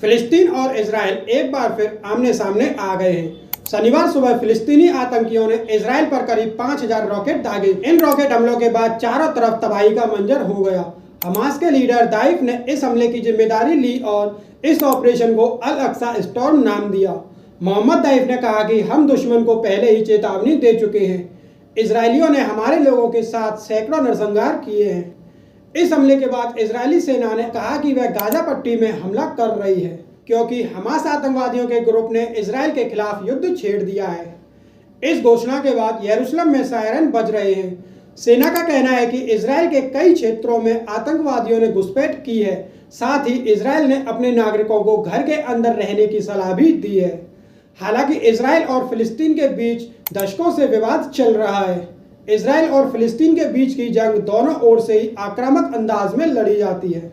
फिलिस्तीन और इजराइल एक बार फिर आमने सामने आ गए हैं। शनिवार सुबह फिलिस्तीनी आतंकियों ने इजराइल पर करीब 5,000 रॉकेट दागे। इन रॉकेट हमलों के बाद चारों तरफ तबाही का मंजर हो गया। हमास के लीडर दाइफ ने इस हमले की जिम्मेदारी ली और इस ऑपरेशन को अल अक्सा स्टॉर्म नाम दिया। मोहम्मद दाइफ ने कहा कि हम दुश्मन को पहले ही चेतावनी दे चुके हैं। इजरायलियों ने हमारे लोगों के साथ सैकड़ों नरसंहार किए हैं। इस हमले के बाद इजरायली सेना ने कहा कि वह गाजा पट्टी में हमला कर रही है क्योंकि हमास आतंकवादियों के ग्रुप ने इजराइल के खिलाफ युद्ध छेड़ दिया है। इस घोषणा के बाद यरूशलेम में सायरन बज रहे हैं। सेना का कहना है कि इजराइल के कई क्षेत्रों में आतंकवादियों ने घुसपैठ की है। साथ ही इजराइल ने अपने नागरिकों को घर के अंदर रहने की सलाह भी दी है। हालांकि इजराइल और फिलिस्तीन के बीच दशकों से विवाद चल रहा है। इजराइल और फिलिस्तीन के बीच की जंग दोनों ओर से ही आक्रामक अंदाज में लड़ी जाती है।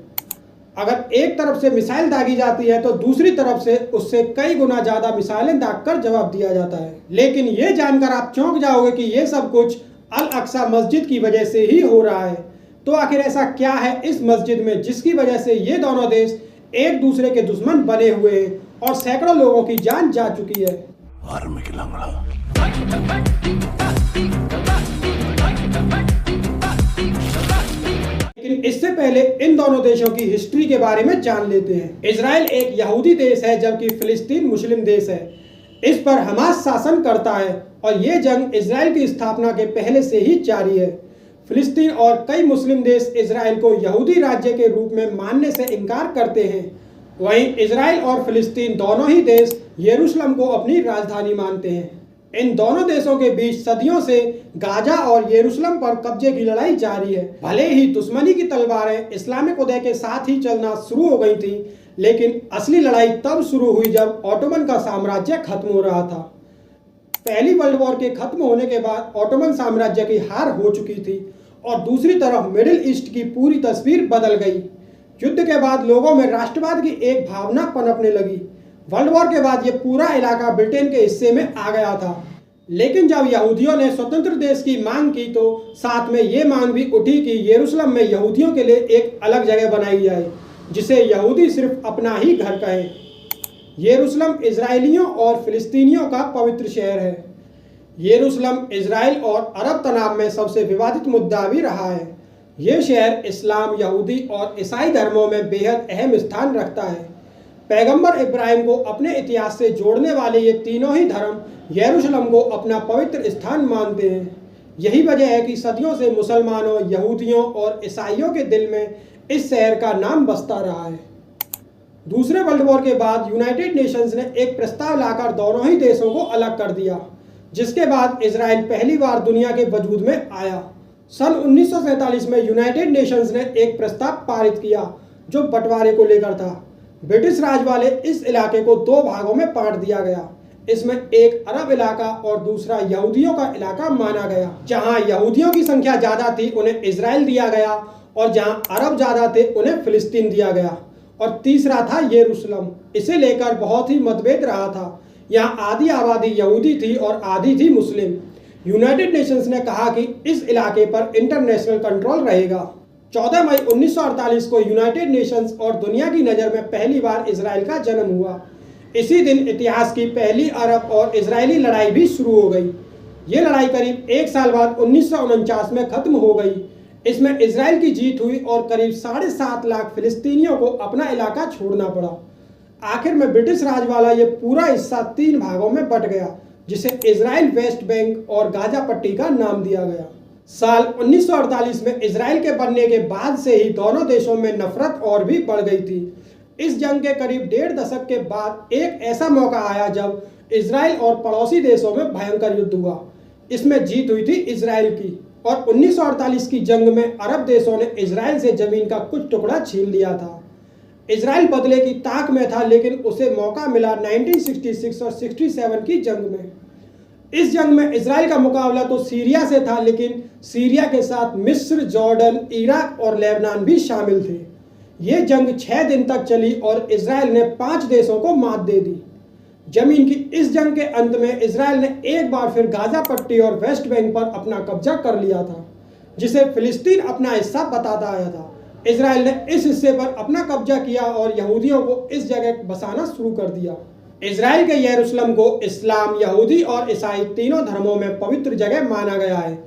अगर एक तरफ से मिसाइल दागी जाती है तो दूसरी तरफ से उससे कई गुना ज्यादा मिसाइलें दागकर जवाब दिया जाता है। लेकिन ये जानकर आप चौंक जाओगे कि ये सब कुछ अल अक्सा मस्जिद की वजह से ही हो रहा है। तो आखिर ऐसा क्या है इस मस्जिद में जिसकी वजह से ये दोनों देश एक दूसरे के दुश्मन बने हुए हैं और सैकड़ों लोगों की जान जा चुकी है। लेकिन इससे पहले इन दोनों देशों की हिस्ट्री के बारे में जान लेते हैं। इजराइल एक यहूदी देश है जबकि फिलिस्तीन मुस्लिम देश है। इस पर हमास शासन करता है और ये जंग इजराइल की स्थापना के पहले से ही जारी है। फिलिस्तीन और कई मुस्लिम देश इजराइल को यहूदी राज्य के रूप में मानने से इनकार करते हैं। वहीं इजराइल और फिलिस्तीन दोनों ही देश यरूशलेम को अपनी राजधानी मानते हैं। इन दोनों देशों के बीच सदियों से गाजा और यरूशलेम पर कब्जे की लड़ाई जारी है। भले ही दुश्मनी की तलवारें इस्लामिक उदय के साथ ही चलना शुरू हो गई थी, लेकिन असली लड़ाई तब शुरू हुई जब ऑटोमन का साम्राज्य खत्म हो रहा था। पहली वर्ल्ड वॉर के खत्म होने के बाद ऑटोमन साम्राज्य की हार हो चुकी थी और दूसरी तरफ मिडिल ईस्ट की पूरी तस्वीर बदल गई। युद्ध के बाद लोगों में राष्ट्रवाद की एक भावना पनपने लगी। वर्ल्ड वॉर के बाद ये पूरा इलाका ब्रिटेन के हिस्से में आ गया था। लेकिन जब यहूदियों ने स्वतंत्र देश की मांग की तो साथ में ये मांग भी उठी कि यरूशलेम में यहूदियों के लिए एक अलग जगह बनाई जाए जिसे यहूदी सिर्फ अपना ही घर कहें। यरूशलेम इजरायलियों और फिलिस्तीनियों का पवित्र शहर है। यरूशलेम इजराइल और अरब तनाव में सबसे विवादित मुद्दा भी रहा है। यह शहर इस्लाम, यहूदी और ईसाई धर्मों में बेहद अहम स्थान रखता है। पैगंबर इब्राहिम को अपने इतिहास से जोड़ने वाले ये तीनों ही धर्म यरूशलेम को अपना पवित्र स्थान मानते हैं। यही वजह है कि सदियों से मुसलमानों, यहूदियों और ईसाइयों के दिल में इस शहर का नाम बसता रहा है। दूसरे वर्ल्ड वॉर के बाद यूनाइटेड नेशंस ने एक प्रस्ताव लाकर दोनों ही देशों को अलग कर दिया, जिसके बाद इजराइल पहली बार दुनिया के वजूद में आया। सन 1947 में यूनाइटेड नेशंस ने एक प्रस्ताव पारित किया जो बंटवारे को लेकर था। ब्रिटिश राज वाले इस इलाके को दो भागों में बांट दिया गया। इसमें एक अरब इलाका और दूसरा यहूदियों का इलाका माना गया। जहां यहूदियों की संख्या ज्यादा थी उन्हें इजराइल दिया गया और जहां अरब ज्यादा थे उन्हें फिलिस्तीन दिया गया। और तीसरा था यरूशलेम। इसे लेकर बहुत ही मतभेद रहा था। यहाँ आधी आबादी यहूदी थी और आधी थी मुस्लिम। यूनाइटेड नेशंस ने कहा कि इस इलाके पर इंटरनेशनल कंट्रोल रहेगा। 14 मई 1948 को यूनाइटेड नेशंस और दुनिया की नज़र में पहली बार इजराइल का जन्म हुआ। इसी दिन इतिहास की पहली अरब और इजरायली लड़ाई भी शुरू हो गई। ये लड़ाई करीब एक साल बाद 1949 में खत्म हो गई। इसमें इजराइल की जीत हुई और करीब 7.5 लाख फिलिस्तीनियों को अपना इलाका छोड़ना पड़ा। आखिर में ब्रिटिश राज वाला ये पूरा हिस्सा 3 भागों में बट गया, जिसे इजराइल, वेस्ट बैंक और गाजा पट्टी का नाम दिया गया। साल 1948 में इजराइल के बनने के बाद से ही दोनों देशों में नफरत और भी बढ़ गई थी। इस जंग के करीब 1.5 दशक के बाद एक ऐसा मौका आया जब इजराइल और पड़ोसी देशों में भयंकर युद्ध हुआ। इसमें जीत हुई थी इजराइल की और 1948 की जंग में अरब देशों ने इजराइल से जमीन का कुछ टुकड़ा छीन लिया था। इजराइल बदले की ताक में था, लेकिन उसे मौका मिला 1966 और 67 की जंग में। इस जंग में इजराइल का मुकाबला तो सीरिया से था, लेकिन सीरिया के साथ मिस्र, जॉर्डन, इराक और लेबनान भी शामिल थे। ये जंग 6 दिन तक चली और इजराइल ने 5 देशों को मात दे दी। जमीन की इस जंग के अंत में इजराइल ने एक बार फिर गाजा पट्टी और वेस्ट बैंक पर अपना कब्जा कर लिया था, जिसे फिलिस्तीन अपना हिस्सा बताता आया था। इसराइल ने इस हिस्से पर अपना कब्जा किया और यहूदियों को इस जगह बसाना शुरू कर दिया। इसराइल के यरूशलेम को इस्लाम, यहूदी और ईसाई तीनों धर्मों में पवित्र जगह माना गया है।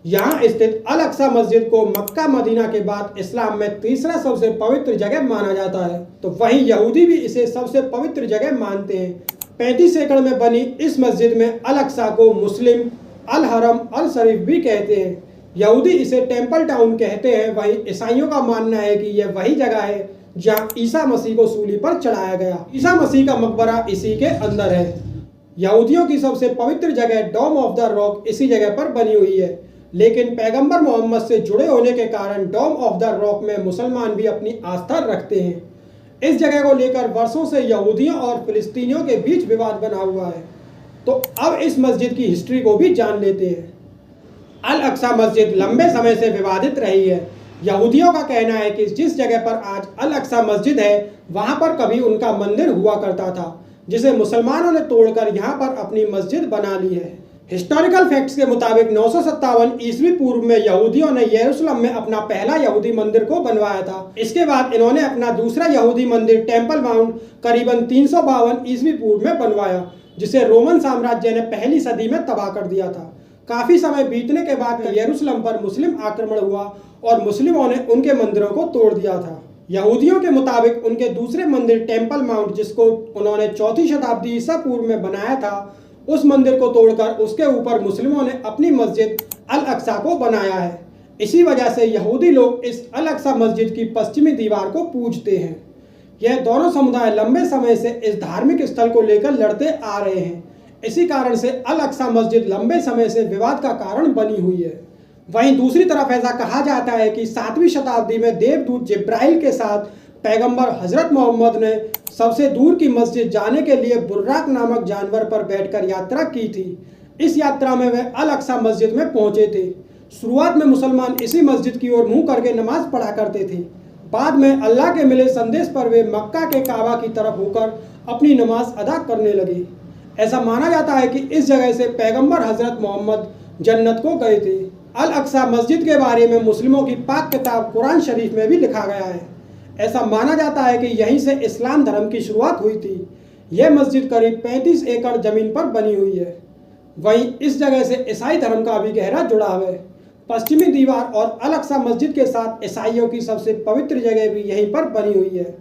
यहाँ स्थित अल अक्सा मस्जिद को मक्का मदीना के बाद इस्लाम में तीसरा सबसे पवित्र जगह माना जाता है, तो वहीं यहूदी भी इसे सबसे पवित्र जगह मानते हैं। 35 एकड़ में बनी इस मस्जिद में अल अक्सा को मुस्लिम अल हरम अल शरीफ भी कहते हैं। यहूदी इसे टेम्पल टाउन कहते हैं, वहीं ईसाइयों का मानना है कि यह वही जगह है जहाँ ईसा मसीह को सूली पर चढ़ाया गया। ईसा मसीह का मकबरा इसी के अंदर है। यहूदियों की सबसे पवित्र जगह डोम ऑफ द रॉक इसी जगह पर बनी हुई है, लेकिन पैगंबर मोहम्मद से जुड़े होने के कारण डोम ऑफ द रॉक में मुसलमान भी अपनी आस्था रखते हैं। इस जगह को लेकर वर्षों से यहूदियों और फिलिस्तीनियों के बीच विवाद बना हुआ है। तो अब इस मस्जिद की हिस्ट्री को भी जान लेते हैं। अल अक्सा मस्जिद लंबे समय से विवादित रही है। यहूदियों का कहना है कि जिस जगह पर आज अल अक्सा मस्जिद है वहां पर कभी उनका मंदिर हुआ करता था, जिसे मुसलमानों ने तोड़कर यहां पर अपनी मस्जिद बना ली है। हिस्टोरिकल फैक्ट्स के मुताबिक 957 ईस्वी पूर्व में यहूदियों ने यरूशलेम में अपना पहला यहूदी मंदिर को बनवाया था। इसके बाद इन्होंने अपना दूसरा यहूदी मंदिर टेम्पल माउंट करीबन 352 ईस्वी पूर्व में बनवाया, जिसे रोमन साम्राज्य ने पहली सदी में तबाह कर दिया था। काफी समय बीतने के बाद यरूशलेम पर मुस्लिम आक्रमण हुआ और मुस्लिमों ने उनके मंदिरों को तोड़ दिया था। यहूदियों के मुताबिक उनके दूसरे मंदिर टेम्पल माउंट, जिसको उन्होंने 4वीं शताब्दी ईसा पूर्व में बनाया था, उस मंदिर को तोड़कर उसके ऊपर मुस्लिमों ने अपनी मस्जिद अल अक्सा को बनाया है। इसी वजह से यहूदी लोग इस अल अक्सा मस्जिद की पश्चिमी दीवार को पूजते हैं। यह दोनों समुदाय लंबे समय से इस धार्मिक स्थल को लेकर लड़ते आ रहे हैं। इसी कारण से अल अक्सा मस्जिद लंबे समय से विवाद का कारण बनी हुई है। वहीं दूसरी तरफ ऐसा कहा जाता है कि 7वीं शताब्दी में देवदूत जिब्राइल के साथ पैगंबर हजरत मोहम्मद ने सबसे दूर की मस्जिद जाने के लिए बुर्राक नामक जानवर पर बैठकर यात्रा की थी। इस यात्रा में वे अल अक्सा मस्जिद में पहुंचे थे। शुरुआत में मुसलमान इसी मस्जिद की ओर मुंह करके नमाज पढ़ा करते थे। बाद में अल्लाह के मिले संदेश पर वे मक्का के काबा की तरफ होकर अपनी नमाज अदा करने लगे। ऐसा माना जाता है कि इस जगह से पैगंबर हजरत मोहम्मद जन्नत को गए थे। अल अक्सा मस्जिद के बारे में मुस्लिमों की पाक किताब कुरान शरीफ में भी लिखा गया है। ऐसा माना जाता है कि यहीं से इस्लाम धर्म की शुरुआत हुई थी। यह मस्जिद करीब 35 एकड़ जमीन पर बनी हुई है। वहीं इस जगह से ईसाई धर्म का भी गहरा जुड़ाव है। पश्चिमी दीवार और अल अक्सा मस्जिद के साथ ईसाइयों की सबसे पवित्र जगह भी यहीं पर बनी हुई है।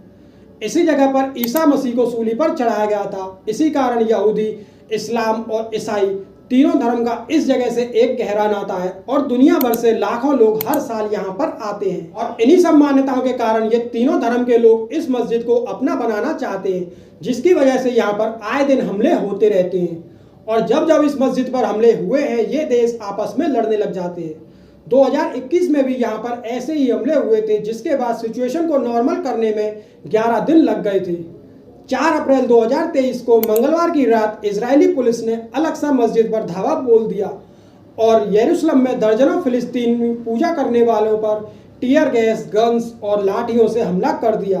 इसी जगह पर ईसा मसीह को सूली पर चढ़ाया गया था। इसी कारण यहूदी, इस्लाम और ईसाई तीनों धर्म का इस जगह से एक गहरा नाता है और दुनिया भर से लाखों लोग हर साल यहाँ पर आते हैं। और इन्हीं सब मान्यताओं के कारण ये तीनों धर्म के लोग इस मस्जिद को अपना बनाना चाहते हैं, जिसकी वजह से यहाँ पर आए दिन हमले होते रहते हैं। और जब जब इस मस्जिद पर हमले हुए हैं, ये देश आपस में लड़ने लग जाते हैं। 2021 में भी यहाँ पर ऐसे ही हमले हुए थे, जिसके बाद सिचुएशन को नॉर्मल करने में 11 दिन लग गए थे। 4 अप्रैल 2023 को मंगलवार की रात इजरायली पुलिस ने अल अक्सा मस्जिद पर धावा बोल दिया और यरूशलेम में दर्जनों फिलिस्तीनी पूजा करने वालों पर टीयर गैस, गन्स और लाठियों से हमला कर दिया।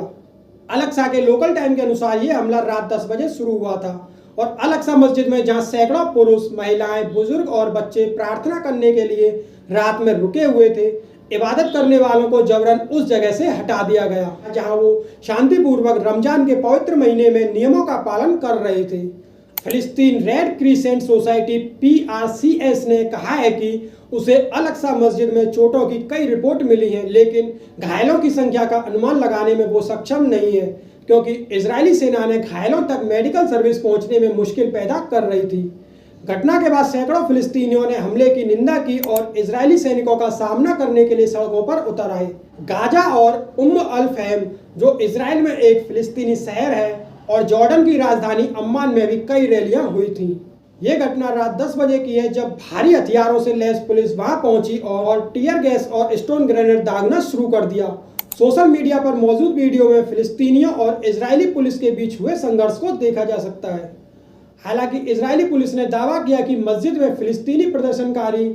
अल अक्सा के लोकल टाइम के अनुसार ये हमला रात 10 बजे शुरू हुआ था और अल अक्सा मस्जिद में जहां सैकड़ों पुरुष, महिलाएं, बुजुर्ग और बच्चे प्रार्थना करने के लिए रात में रुके हुए थे, इबादत करने वालों को जबरन उस जगह से हटा दिया गया, जहां वो शांतिपूर्वक रमजान के पवित्र महीने में नियमों का पालन कर रहे थे। फिलिस्तीन रेड क्रिसेंट सोसाइटी PRCS ने कहा है कि उसे अल अक्सा मस्जिद में चोटों की कई रिपोर्ट मिली हैं, लेकिन घायलों की संख्या का अनुमान लगाने में वो सक्षम नहीं है, क्योंकि इजरायली सेना ने घायलों तक मेडिकल सर्विस पहुंचने में मुश्किल पैदा कर रही थी। घटना के बाद सैकड़ों फिलिस्तीनियों ने हमले की निंदा की और इजरायली सैनिकों का सामना करने के लिए सड़कों पर उतर आए। गाजा और उम्म अल फहम, जो इजराइल में एक फिलिस्तीनी शहर है, और जॉर्डन की राजधानी अम्मान में भी कई रैलियां हुई थीं। ये घटना रात 10 बजे की है, जब भारी हथियारों से लैस पुलिस वहां पहुंची और टीयर गैस और स्टोन ग्रेनेड दागना शुरू कर दिया। सोशल मीडिया पर मौजूद वीडियो में फिलिस्तीनियों और इजरायली पुलिस के बीच हुए संघर्ष को देखा जा सकता है। हालांकि इजरायली पुलिस ने दावा किया कि मस्जिद में फिलिस्तीनी प्रदर्शनकारी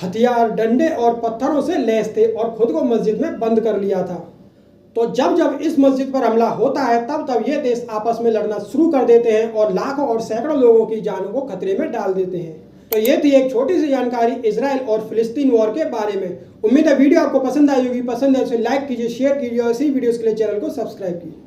हथियार, डंडे और पत्थरों से लैस थे और खुद को मस्जिद में बंद कर लिया था। तो जब जब इस मस्जिद पर हमला होता है, तब तब ये देश आपस में लड़ना शुरू कर देते हैं और लाखों और सैकड़ों लोगों की जानों को खतरे में डाल देते हैं। तो ये थी एक छोटी सी जानकारी इजराइल और फिलिस्तीन वॉर के बारे में। उम्मीद है वीडियो आपको पसंद आई होगी। पसंद है तो लाइक कीजिए, शेयर कीजिए और इसी वीडियोस के लिए चैनल को सब्सक्राइब कीजिए।